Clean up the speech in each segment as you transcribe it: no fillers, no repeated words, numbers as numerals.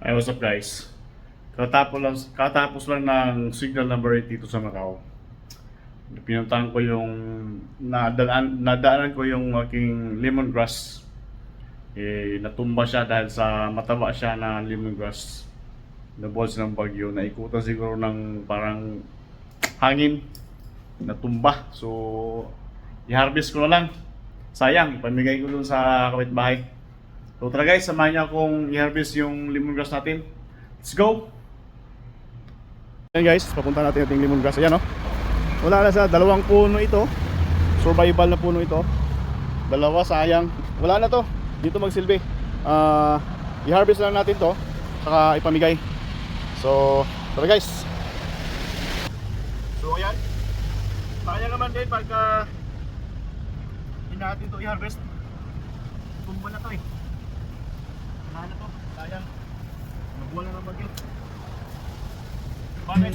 Ay, what's up guys? Katapos lang ng signal number 8 dito sa Macau. Pinuntahan ko yung nadaanan ko yung aking lemongrass. Natumba siya dahil sa mataba siya na lemongrass. Nabuhos ng bagyo, naikutan siguro ng parang hangin, natumba. So, i-harvest ko na lang. Sayang, pamigay ko dun sa kapitbahay. So tara guys, samahan niyo akong i-harvest yung lemongrass natin. Let's go! Ayan guys, papunta natin ating lemongrass. Ayan, oh. Wala na sa dalawang puno ito. Survival na puno ito. Dalawa, sayang. Wala na to. Dito magsilbi. I-harvest lang natin to, saka ipamigay. So tara guys. So ayan, sayang naman din pagka hindi natin to i-harvest. Tumba na to eh. Ano to? Sayang. Magwala na bagyo. Bakit?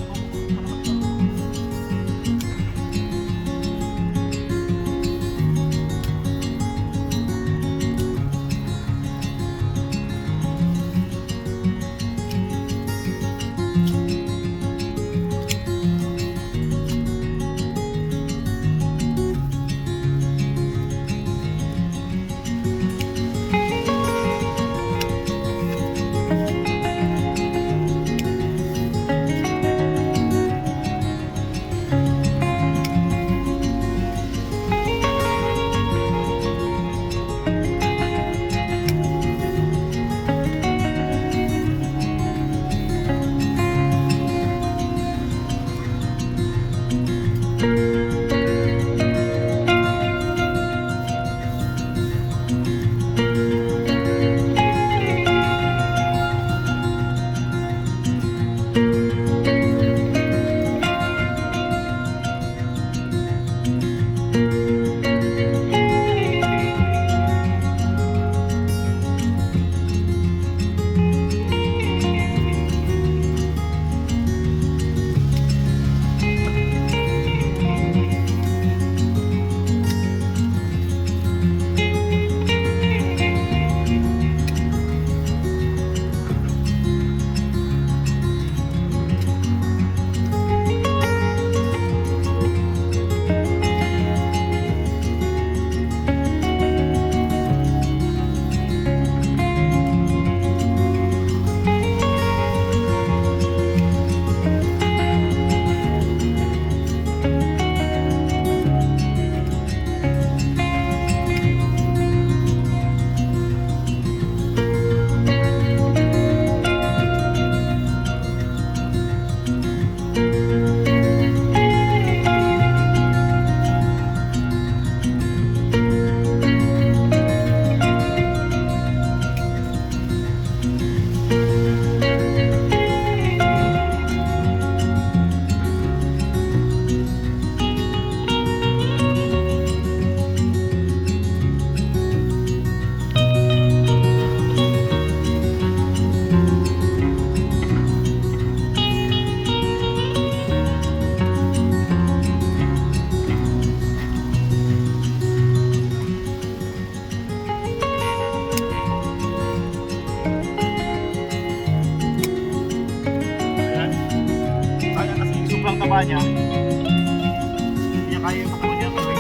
Taba niya, hindi niya kaya yung katawan niya kasi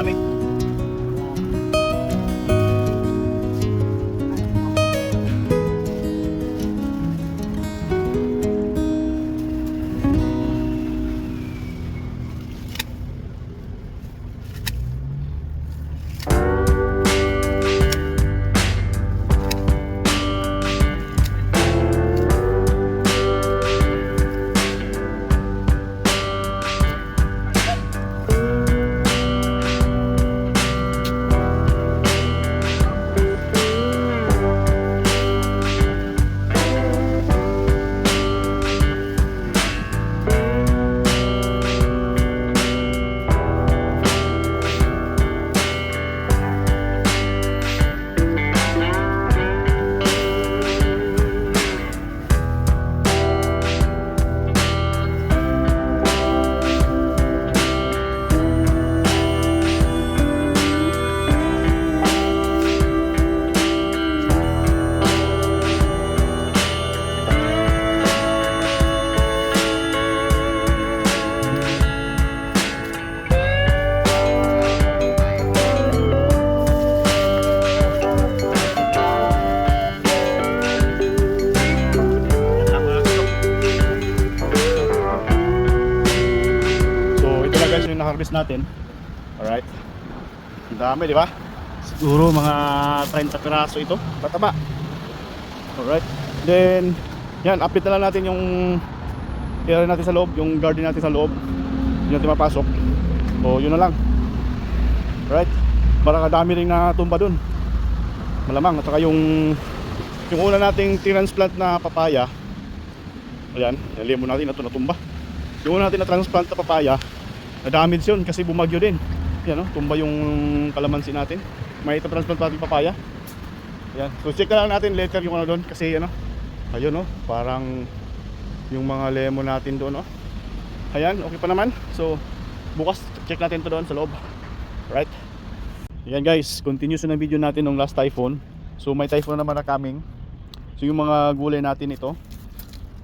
namin. Harvest natin. Alright. Ang dami, di ba? Siguro mga 30 piraso ito. Tataba. Alright. Then, yan, update na lang natin yung area natin sa loob, yung garden natin sa loob. Hindi natin mapasok. So, yun na lang. Alright. Marakadami rin na tumba dun. Malamang. At saka yung una nating transplant na papaya. Ayan, lemon natin na ito natumba. Yung una natin na transplant na papaya, na-damage yun kasi bumagyo din. Yan, no? Tumba yung kalamansi natin. May ita-transplant natin papaya. Yan. So check na lang natin later yung ano doon kasi ano. Ayun, no? Parang yung mga lemon natin doon, no? Ayan, okay pa naman. So bukas check natin to doon sa loob. Right? Ayan guys, continuous na video natin ng last typhoon. So may typhoon naman na coming. So yung mga gulay natin ito,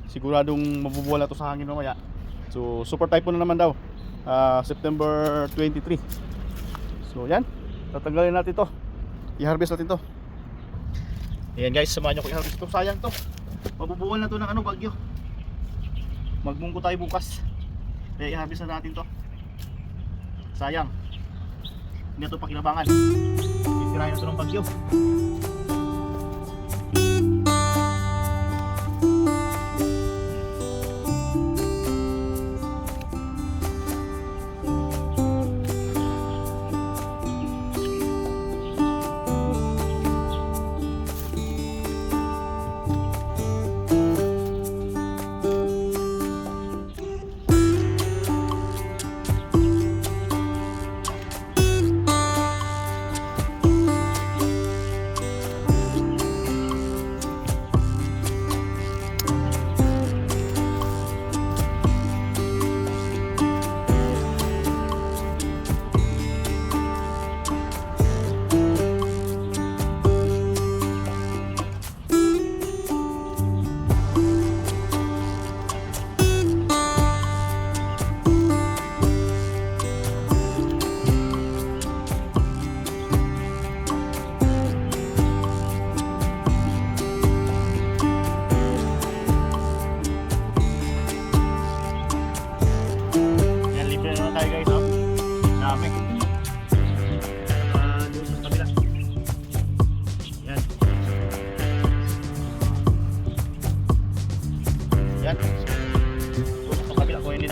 siguradong mabubuwala to sa hangin mamaya. So super typhoon na naman daw. September 23. So yan, tatanggalin natin to, i-harvest natin to. Ayan guys, samahan nyo ko i-harvest to. Sayang to, mabubuwal na to ng ano, bagyo. Magmungko tayo bukas, kaya i-harvest na natin to. Sayang, hindi na to pakinabangan, itirahin na to ng bagyo.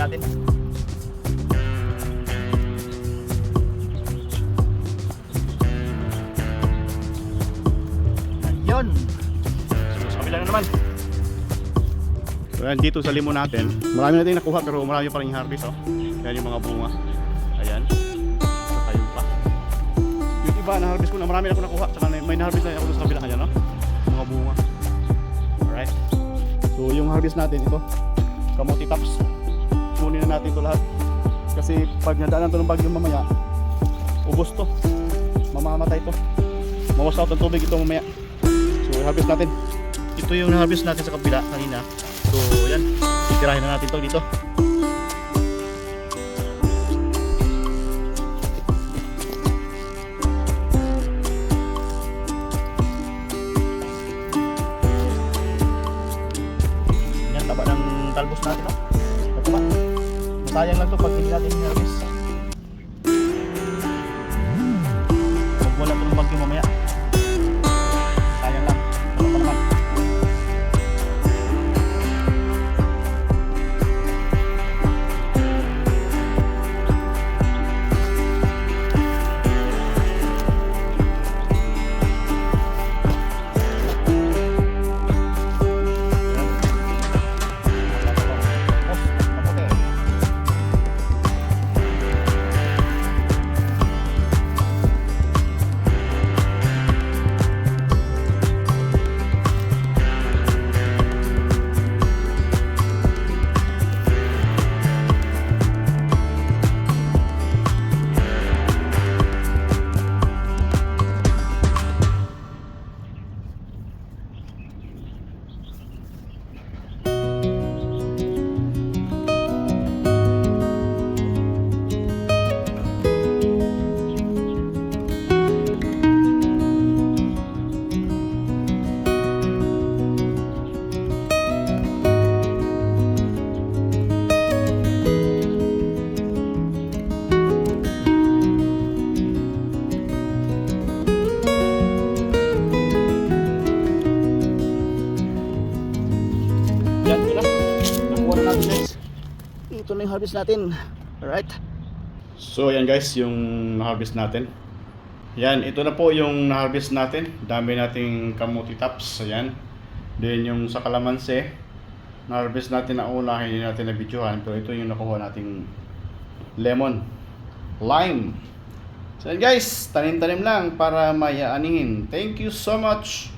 natin. Ayun. So, sa kabila na naman. So, yan, dito sa limon natin, marami natin nakuha pero marami pa rin harvest. Oh. Yan yung mga bunga. Ayan. Saka yung pa. Yung iba na-harvest ko na, marami na ako nakuha. Saka may na-harvest na ako sa kabila. Ayan, no? Mga bunga. Alright. So yung harvest natin ito, kamuti tops. Kunin na natin ito lahat. Kasi pag nadaanan ito ng bagyo mamaya, ubos to. Mamamatay to. Mawas out ang tubig ito mamaya. So i-harvest natin. Ito yung na-harvest natin sa kabila kanina. So yan, itirahin na natin ito dito. natin, no? Mataba. Sayang lang to pag hindi natin i-harvest. Pag wala itong bagyo mamaya. Sayang lang. Ano pa naman? Yan, ito na. Nakuha na natin, guys. Ito na yung harvest natin. Alright. So, yan guys, yung harvest natin. Yan, ito na po yung harvest natin. Dami nating kamuti tops. Ayan. Then yung sa kalamansi, na-harvest natin na una, hindi natin na-videohan. Pero ito yung nakuha nating lemon. Lime. So yan guys, tanim-tanim lang para mayaanihin. Thank you so much.